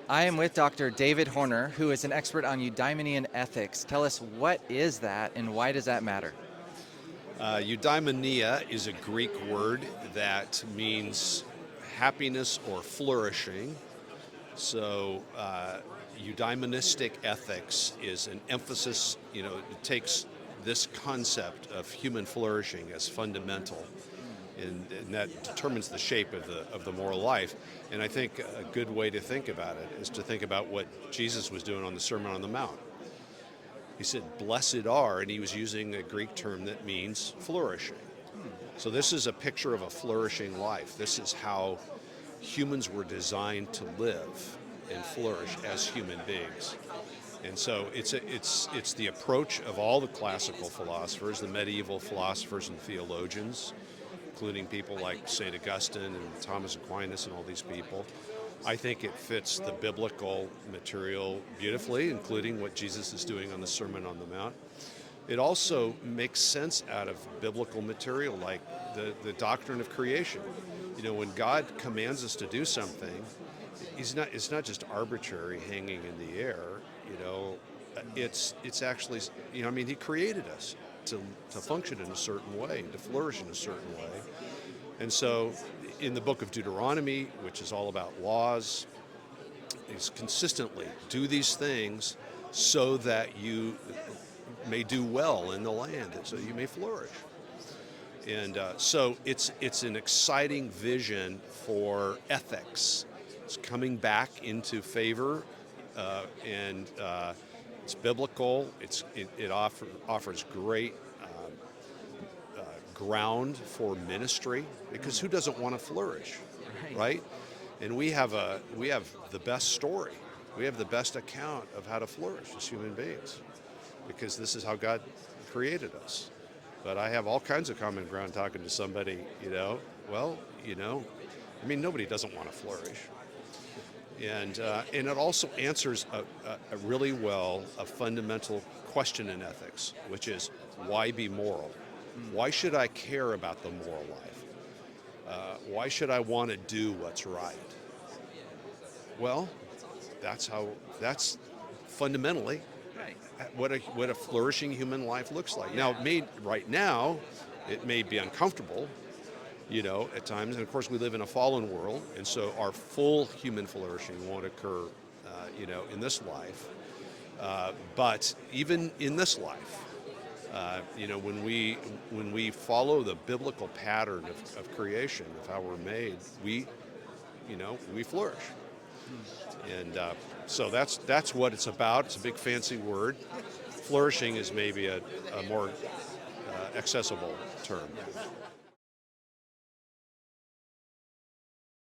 I am with Dr. David Horner, who is an expert on eudaimonian ethics. Tell us, what is that and why does that matter? Eudaimonia is a Greek word that means happiness or flourishing. So, eudaimonistic ethics is an emphasis, it takes this concept of human flourishing as fundamental, and that determines the shape of the moral life. And I think a good way to think about it is to think about what Jesus was doing on the Sermon on the Mount. He said, "Blessed are," and he was using a Greek term that means flourishing. So this is a picture of a flourishing life. This is how humans were designed to live and flourish as human beings. And so it's the approach of all the classical philosophers, the medieval philosophers and theologians, including people like St. Augustine and Thomas Aquinas and all these people. I think it fits the biblical material beautifully, including what Jesus is doing on the Sermon on the Mount. It also makes sense out of biblical material, like the doctrine of creation. When God commands us to do something, it's not just arbitrary hanging in the air. It's actually, He created us to function in a certain way, to flourish in a certain way. And so in the book of Deuteronomy, which is all about laws, is consistently do these things so that you may do well in the land, and so you may flourish. And so it's an exciting vision for ethics. It's coming back into favor, and it's biblical. It offers great ground for ministry, because who doesn't want to flourish, right? And we have the best story. We have the best account of how to flourish as human beings, because this is how God created us. But I have all kinds of common ground talking to somebody, nobody doesn't want to flourish. And it also answers a really well a fundamental question in ethics, which is, why be moral? Why should I care about the moral life? Why should I want to do what's right? Well, that's fundamentally what a flourishing human life looks like. Now, right now, it may be uncomfortable, at times, and of course we live in a fallen world, and so our full human flourishing won't occur, in this life. But even in this life, when we follow the biblical pattern of creation, of how we're made, we flourish. And so that's what it's about. It's a big fancy word. Flourishing is maybe a more accessible term.